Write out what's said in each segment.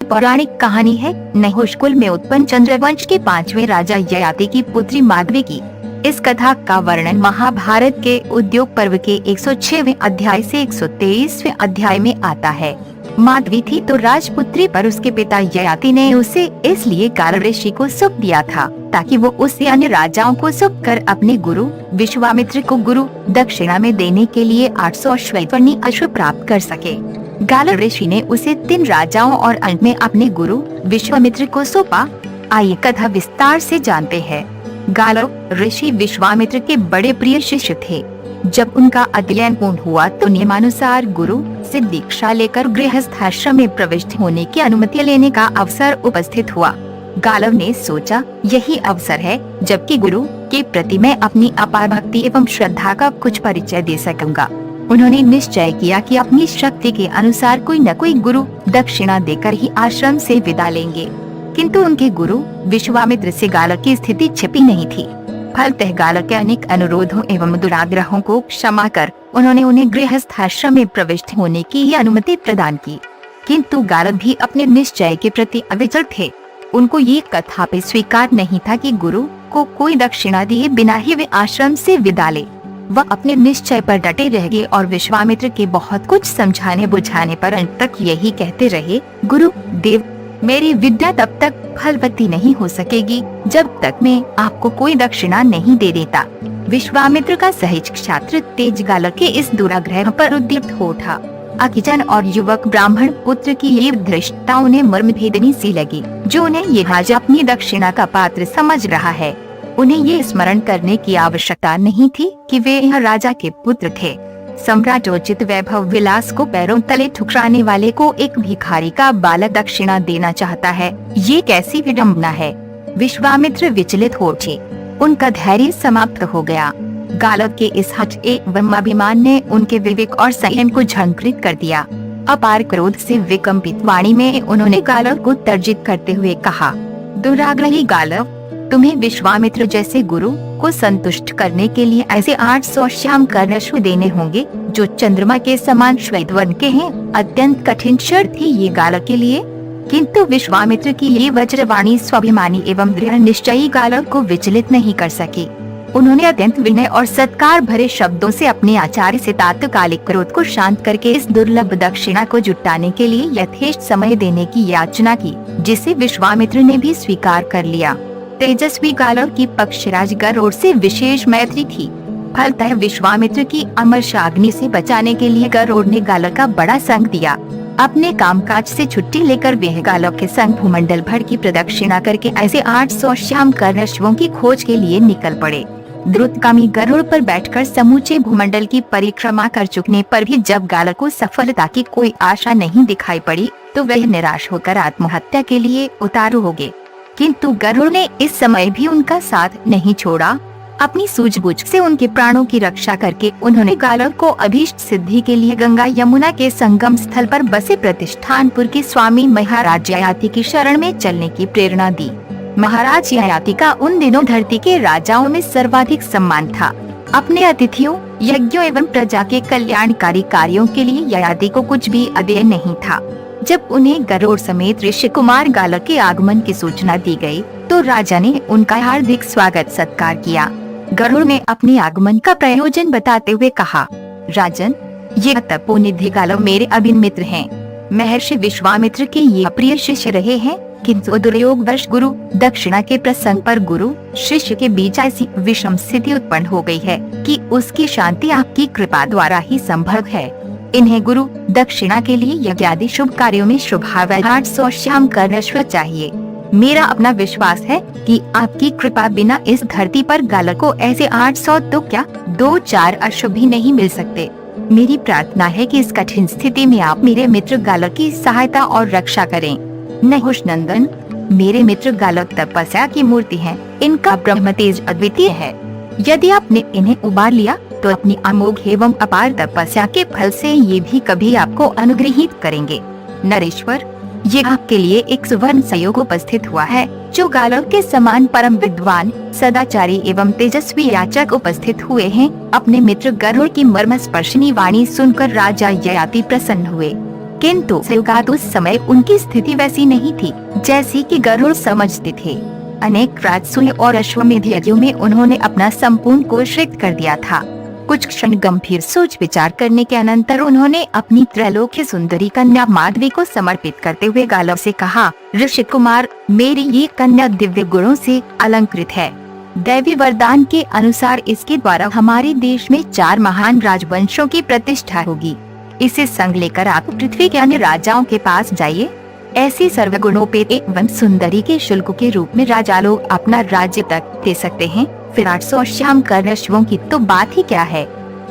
पौराणिक कहानी है नहुष कुल में उत्पन्न चंद्रवंश के 5वें राजा ययाति की पुत्री माधवी की। इस कथा का वर्णन महाभारत के उद्योग पर्व के 106वें अध्याय से 123वें अध्याय में आता है। माधवी थी तो राजपुत्री, पर उसके पिता ययाति ने उसे इसलिए गाल ऋषि को सौंप दिया था ताकि वो उसे अन्य राजाओं को सौंप कर अपने गुरु विश्वामित्र को गुरु दक्षिणा में देने के लिए 800 श्वेतवर्णी अश्व प्राप्त कर सके। गाल ऋषि ने उसे 3 राजाओं और अंत में अपने गुरु विश्वामित्र को सौंपा। आइए कथा विस्तार से जानते हैं। गाल ऋषि विश्वामित्र के बड़े प्रिय शिष्य थे। जब उनका अध्ययन पूर्ण हुआ तो नियमानुसार गुरु से दीक्षा लेकर गृहस्थ आश्रम में प्रविष्ट होने की अनुमति लेने का अवसर उपस्थित हुआ। गालव ने सोचा यही अवसर है जबकि गुरु के प्रति मैं अपनी अपार भक्ति एवं श्रद्धा का कुछ परिचय दे सकूंगा। उन्होंने निश्चय किया कि अपनी शक्ति के अनुसार कोई न कोई गुरु दक्षिणा देकर ही आश्रम से विदा लेंगे। किंतु उनके गुरु विश्वामित्र से गालव की स्थिति छिपी नहीं थी। फलतः गालव के अनेक अनुरोधों एवं दुराग्रहों को क्षमा कर उन्होंने उन्हें गृहस्थ आश्रम में प्रविष्ट होने की ही अनुमति प्रदान की। किंतु गालव भी अपने निश्चय के प्रति अविचल थे। उनको ये कथापि स्वीकार नहीं था कि गुरु को कोई दक्षिणा दिए बिना ही वे आश्रम से विदा ले। वह अपने निश्चय पर डटे रह गए और विश्वामित्र के बहुत कुछ समझाने बुझाने पर अंत तक यही कहते रहे, गुरु देव, मेरी विद्या तब तक फलवती नहीं हो सकेगी जब तक मैं आपको कोई दक्षिणा नहीं दे देता। विश्वामित्र का सहज छात्र तेज गालव के इस दुराग्रह पर उद्युक्त हो उठा। अकिचन और युवक ब्राह्मण पुत्र की ये धृष्टता उन्हें मर्मभेदनी सी लगी। जो उन्हें ये राजा अपनी दक्षिणा का पात्र समझ रहा है, उन्हें ये स्मरण करने की आवश्यकता नहीं थी कि वे यह राजा के पुत्र थे। सम्राटोचित वैभव विलास को पैरों तले ठुकराने वाले को एक भिखारी का बालक दक्षिणा देना चाहता है, ये कैसी विडम्बना है। विश्वामित्र विचलित हो उठे। उनका धैर्य समाप्त हो गया। गालव के इस हठ एवं अभिमान ने उनके विवेक और संयम को झंकृत कर दिया। अपार क्रोध से विकम्पित वाणी में उन्होंने गालव को तर्जित करते हुए कहा, दुराग्रही गालव, तुम्हें विश्वामित्र जैसे गुरु को संतुष्ट करने के लिए ऐसे 800 श्याम कर्ण अश्व देने होंगे जो चंद्रमा के समान श्वेत वर्ण के हैं। अत्यंत कठिन शर्त थी ये गालव के लिए। किंतु विश्वामित्र की ये वज्रवाणी स्वाभिमानी एवं दृढ़ निश्चयी गालव को विचलित नहीं कर सकी। उन्होंने अत्यंत विनय और सत्कार भरे शब्दों से अपने आचार्य से तात्कालिक क्रोध को शांत करके इस दुर्लभ दक्षिणा को जुटाने के लिए यथेष्ट समय देने की याचना की, जिसे विश्वामित्र ने भी स्वीकार कर लिया। तेजस्वी गालव की पक्षराज गरुड़ से विशेष मैत्री थी। फलतः विश्वामित्र की अमरशाग्नि से बचाने के लिए गरुड़ ने गालव का बड़ा संग दिया। अपने कामकाज से छुट्टी लेकर वह गालव के संग भूमंडल भर की प्रदक्षिणा करके ऐसे 800 श्याम कर्ण अश्वों की खोज के लिए निकल पड़े। द्रुतगामी गरुड़ पर बैठकर समूचे भूमंडल की परिक्रमा कर चुकने पर भी जब गालव को सफलता की कोई आशा नहीं दिखाई पड़ी तो वह निराश होकर आत्महत्या के लिए उतारू हो गए। किंतु गरुड़ ने इस समय भी उनका साथ नहीं छोड़ा। अपनी सूझबूझ से उनके प्राणों की रक्षा करके उन्होंने गालव को अभीष्ट सिद्धि के लिए गंगा यमुना के संगम स्थल पर बसे प्रतिष्ठानपुर के स्वामी महाराज ययाति की शरण में चलने की प्रेरणा दी। महाराज ययाति का उन दिनों धरती के राजाओं में सर्वाधिक सम्मान था। अपने अतिथियों, यज्ञों एवं प्रजा के कल्याणकारी कार्यों के लिए ययाति को कुछ भी अदेय नहीं था। जब उन्हें गरुड़ समेत ऋषि कुमार गालव के आगमन की सूचना दी गई तो राजा ने उनका हार्दिक स्वागत सत्कार किया। गरुड़ ने अपने आगमन का प्रयोजन बताते हुए कहा, राजन, ये तपोनिधि गालव मेरे अभिन्न मित्र हैं। महर्षि विश्वामित्र के ये प्रिय शिष्य रहे हैं, किंतु दुर्योगवश गुरु दक्षिणा के प्रसंग पर गुरु शिष्य के बीच ऐसी विषम स्थिति उत्पन्न हो गई है कि उसकी शांति आपकी कृपा द्वारा ही संभव है। इन्हें गुरु दक्षिणा के लिए यज्ञ आदि शुभ कार्यों में शुभावह 800 श्याम कर्ण अश्व चाहिए। मेरा अपना विश्वास है कि आपकी कृपा बिना इस धरती पर गालव को ऐसे 800 तो क्या 2-4 अश्व भी नहीं मिल सकते। मेरी प्रार्थना है कि इस कठिन स्थिति में आप मेरे मित्र गालव की सहायता और रक्षा करें। नहुष नंदन, मेरे मित्र गालव तपस्या की मूर्ति हैं। इनका ब्रह्म तेज अद्वितीय है। यदि आपने इन्हें उबार लिया तो अपनी अमोघ एवं अपार तपस्या के फल से ये भी कभी आपको अनुग्रहित करेंगे। नरेश्वर, ये आपके लिए एक सुवर्ण संयोग उपस्थित हुआ है। जो गालव के समान परम विद्वान, सदाचारी एवं तेजस्वी याचक उपस्थित हुए हैं। अपने मित्र गरुड़ की मर्मस्पर्शिनी वाणी सुनकर राजा ययाति प्रसन्न हुए। किंतु सयुगात उस समय उनकी स्थिति वैसी नहीं थी जैसी कि गरुड़ समझते थे। अनेक राजसूय और अश्वमेध यज्ञों में उन्होंने अपना संपूर्ण कोष रिक्त कर दिया था। कुछ क्षण गंभीर सोच विचार करने के अनंतर उन्होंने अपनी त्रैलोक्य सुंदरी कन्या माधवी को समर्पित करते हुए गालव से कहा, ऋषि कुमार, मेरी ये कन्या दिव्य गुणों से अलंकृत है। दैवी वरदान के अनुसार इसके द्वारा हमारे देश में 4 महान राजवंशों की प्रतिष्ठा होगी। इसे संग लेकर आप पृथ्वी के अन्य राजाओं के पास जाइए। ऐसी सर्वगुणोपेत एवं सुंदरी के शुल्क के रूप में राजा लोग अपना राज्य तक दे सकते हैं। फिर 800 श्यामकर्ण अश्वों की तो बात ही क्या है।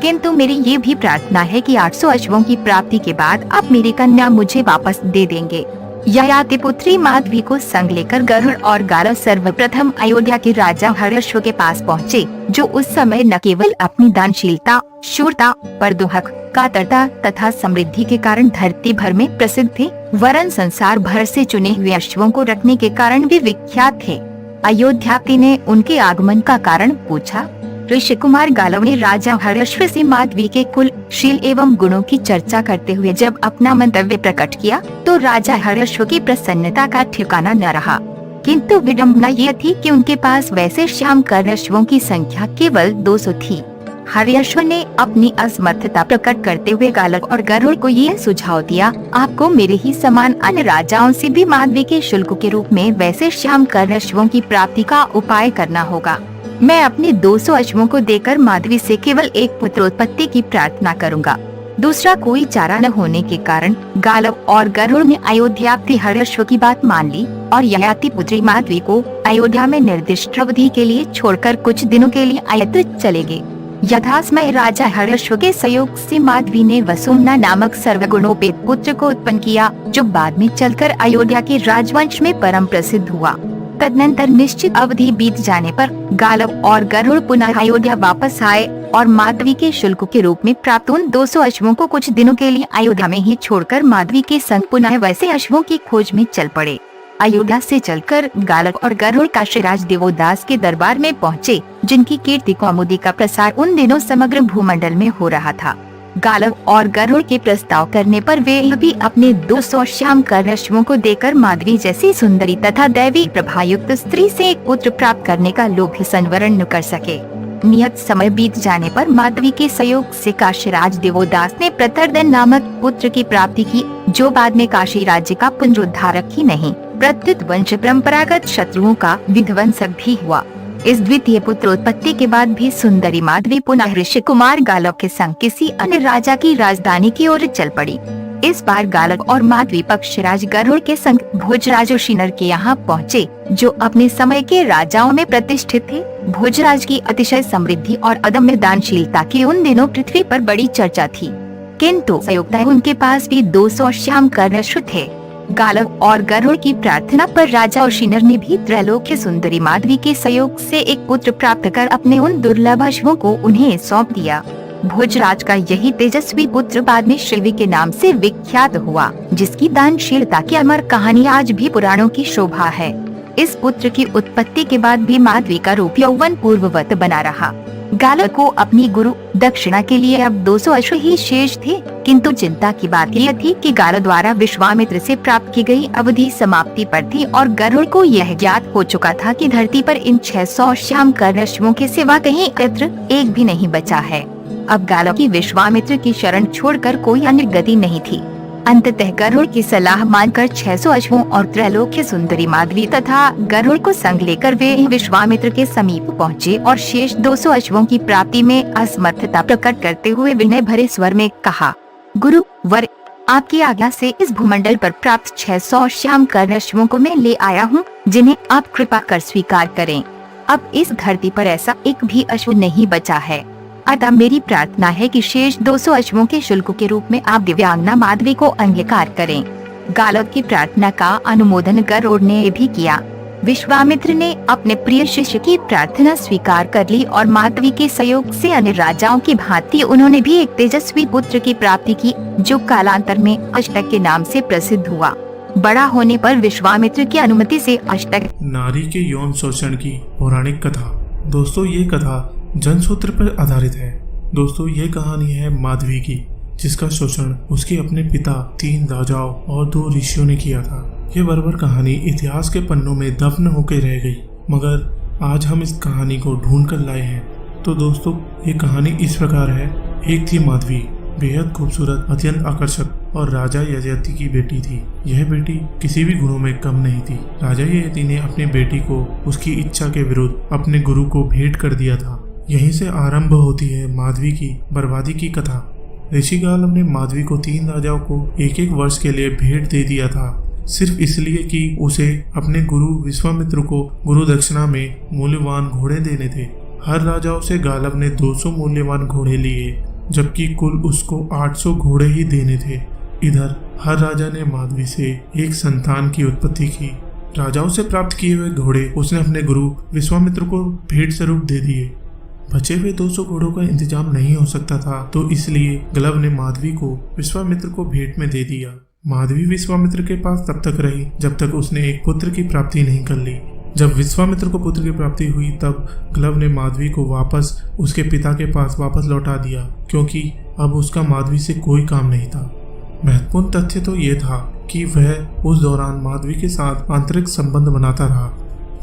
किंतु मेरी ये भी प्रार्थना है कि 800 अश्वों की प्राप्ति के बाद आप मेरी कन्या मुझे वापस दे देंगे। ययाति पुत्री माधवी को संग लेकर गरुड़ और गालव सर्वप्रथम अयोध्या के राजा हर्षव के पास पहुँचे, जो उस समय न केवल अपनी दानशीलता, शूरता, परदुहक, कातरता तथा समृद्धि के कारण धरती भर में प्रसिद्ध थे, वरन संसार भर से चुने हुए अश्वों को रखने के कारण भी विख्यात थे। अयोध्यापति ने उनके आगमन का कारण पूछा। ऋषि कुमार गालव ने राजा हर्षव से माधवी के कुल, शील एवं गुणों की चर्चा करते हुए जब अपना मंतव्य प्रकट किया तो राजा हर्षव की प्रसन्नता का ठिकाना न रहा। किंतु विडंबना यह थी कि उनके पास वैसे श्यामकर्ण अश्वों की संख्या केवल 200 थी। हर्षव ने अपनी असमर्थता प्रकट करते हुए गालव और गरुड़ को यह सुझाव दिया, आपको मेरे ही समान अन्य राजाओं से भी माधवी के शुल्क के रूप में वैसे श्यामकर्ण अश्वों की प्राप्ति का उपाय करना होगा। मैं अपने 200 अश्वों को देकर माधवी से केवल एक पुत्रोत्पत्ति की प्रार्थना करूंगा। दूसरा कोई चारा न होने के कारण गालव और गरुड़ ने अयोध्यापति हर्षव की बात मान ली और ययाति पुत्री माधवी को अयोध्या में निर्दिष्ट अवधि के लिए छोड़कर कुछ दिनों के लिए अयत्र चले गए। यथासमय राजा हर्षव के सहयोग से माधवी ने वसुमना नामक सर्वगुणोपेत पुत्र को उत्पन्न किया, जो बाद में चलकर अयोध्या के राजवंश में परम प्रसिद्ध हुआ। तदनंतर निश्चित अवधि बीत जाने पर गालव और गरुड़ पुनः अयोध्या वापस आए और माधवी के शुल्क के रूप में प्राप्त उन 200 अश्वों को कुछ दिनों के लिए अयोध्या में ही छोड़कर माधवी के संग पुनः वैसे अश्वों की खोज में चल पड़े। अयोध्या से चलकर गालव और गरुड़ काशीराज देवोदास के दरबार में पहुँचे, जिनकी कीर्ति कौमुदी का प्रसार उन दिनों समग्र भूमंडल में हो रहा था। गालव और गरुड़ के प्रस्ताव करने पर वे भी अपने 200 श्यामकर्ण अश्वों को देकर माधवी जैसी सुंदरी तथा दैवी प्रभायुक्त स्त्री से एक पुत्र प्राप्त करने का लोभ संवरण न कर सके। नियत समय बीत जाने पर माधवी के सहयोग से काशीराज देवोदास ने प्रतरदन नामक पुत्र की प्राप्ति की, जो बाद में काशी राज्य का पुनरुद्धारक ही नहीं, प्रत्युत वंश परंपरागत शत्रुओं का विध्वंसक भी हुआ। इस द्वितीय पुत्रोत्पत्ति के बाद भी सुंदरी माधवी पुनः ऋषि कुमार गालव के संग किसी अन्य राजा की राजधानी की ओर चल पड़ी। इस बार गालव और माधवी पक्षराज गरुड़ के संग भोजराज उशिनर के यहाँ पहुँचे, जो अपने समय के राजाओं में प्रतिष्ठित थे। भोजराज की अतिशय समृद्धि और अदम्य दानशीलता की उन दिनों पृथ्वी पर बड़ी चर्चा थी, किंतु संयोगतः उनके पास भी 200 श्यामकर्ण अश्व थे। गालव और गरुड़ की प्रार्थना पर राजा उशिनर ने भी त्रैलोक्य सुंदरी माधवी के सहयोग से एक पुत्र प्राप्त कर अपने उन दुर्लभ अश्वों को उन्हें सौंप दिया। भोजराज का यही तेजस्वी पुत्र बाद में शिवी के नाम से विख्यात हुआ, जिसकी दानशीलता की अमर कहानी आज भी पुराणों की शोभा है। इस पुत्र की उत्पत्ति के बाद भी माधवी का रूप यौवन पूर्ववत बना रहा। गालव को अपनी गुरु दक्षिणा के लिए अब 200 अश्व ही शेष थे, किंतु चिंता की बात यह थी कि गालव द्वारा विश्वामित्र से प्राप्त की गई अवधि समाप्ति पर थी और गरुड़ को यह ज्ञात हो चुका था कि धरती पर इन 600 श्यामकर्ण अश्वों के सिवा कहीं इत्र एक भी नहीं बचा है। अब गालव की विश्वामित्र की शरण छोड़कर कोई अन्य गति नहीं थी। अंततः गरुड़ की सलाह मानकर 600 अश्वों और त्रैलोक्य सुंदरी माधवी तथा गरुड़ को संग लेकर वे विश्वामित्र के समीप पहुँचे और शेष 200 अश्वों की प्राप्ति में असमर्थता प्रकट करते हुए विनय भरे स्वर में कहा, गुरु वर, आपकी आज्ञा से इस भूमंडल पर प्राप्त 600 श्यामकर्ण अश्वों को मैं ले आया हूँ, जिन्हें आप कृपा कर स्वीकार करें। अब इस धरती पर ऐसा एक भी अश्व नहीं बचा है, अतः मेरी प्रार्थना है कि शेष 200 अश्वों के शुल्क के रूप में आप दिव्यांगना माधवी को अंगीकार करें। गालव की प्रार्थना का अनुमोदन गरुड़ ने भी किया। विश्वामित्र ने अपने प्रिय शिष्य की प्रार्थना स्वीकार कर ली और माधवी के सहयोग से अन्य राजाओं की भांति उन्होंने भी एक तेजस्वी पुत्र की प्राप्ति की, जो कालांतर में अष्टक के नाम से प्रसिद्ध हुआ। बड़ा होने पर विश्वामित्र की अनुमति से अष्टक नारी के यौन शोषण की पौराणिक कथा। दोस्तों, ये कथा जनसूत्र पर आधारित है। दोस्तों, ये कहानी है माधवी की, जिसका शोषण उसके अपने पिता, 3 राजाओं और 2 ऋषियों ने किया था। ये बर्बर कहानी इतिहास के पन्नों में दफन होकर रह गई, मगर आज हम इस कहानी को ढूंढ कर लाए हैं। तो दोस्तों, ये कहानी इस प्रकार है। एक थी माधवी, बेहद खूबसूरत, अत्यंत आकर्षक और राजा ययाति की बेटी थी। यह बेटी किसी भी गुणों में कम नहीं थी। राजा ययाति ने अपनी बेटी को उसकी इच्छा के विरुद्ध अपने गुरु को भेंट कर दिया था। यहीं से आरंभ होती है माधवी की बर्बादी की कथा। ऋषि गालव ने माधवी को 3 राजाओं को 1-1 वर्ष के लिए भेंट दे दिया था, सिर्फ इसलिए कि उसे अपने गुरु विश्वामित्र को गुरु दक्षिणा में मूल्यवान घोड़े देने थे। हर राजाओं से गालव ने 200 मूल्यवान घोड़े लिए, जबकि कुल उसको 800 घोड़े ही देने थे। इधर हर राजा ने माधवी से एक संतान की उत्पत्ति की। राजाओं से प्राप्त किए हुए घोड़े उसने अपने गुरु विश्वामित्र को भेंट स्वरूप दे दिए। बचे हुए 200 घोड़ों का इंतजाम नहीं हो सकता था, तो इसलिए गालव ने माधवी को विश्वामित्र को भेंट में दे दिया। माधवी विश्वामित्र के पास तब तक रही जब तक उसने एक पुत्र की प्राप्ति नहीं कर ली। जब विश्वामित्र को पुत्र की प्राप्ति हुई, तब गालव ने माधवी को वापस उसके पिता के पास वापस लौटा दिया, क्योंकि अब उसका माधवी से कोई काम नहीं था। महत्वपूर्ण तथ्य तो ये था कि वह उस दौरान माधवी के साथ आंतरिक संबंध बनाता रहा।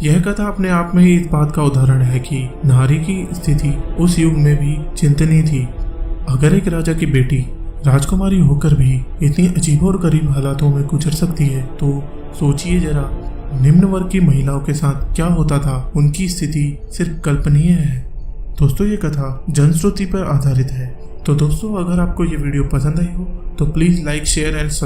यह कथा अपने आप में ही इस बात का उदाहरण है कि नारी की स्थिति उस युग में भी चिंतनीय थी। अगर एक राजा की बेटी राजकुमारी होकर भी इतनी अजीब और गरीब हालातों में गुजर सकती है, तो सोचिए जरा निम्न वर्ग की महिलाओं के साथ क्या होता था। उनकी स्थिति सिर्फ कल्पनीय है। दोस्तों, ये कथा जनश्रुति पर आधारित है। तो दोस्तों, अगर आपको ये वीडियो पसंद आई हो तो प्लीज़ लाइक, शेयर एंड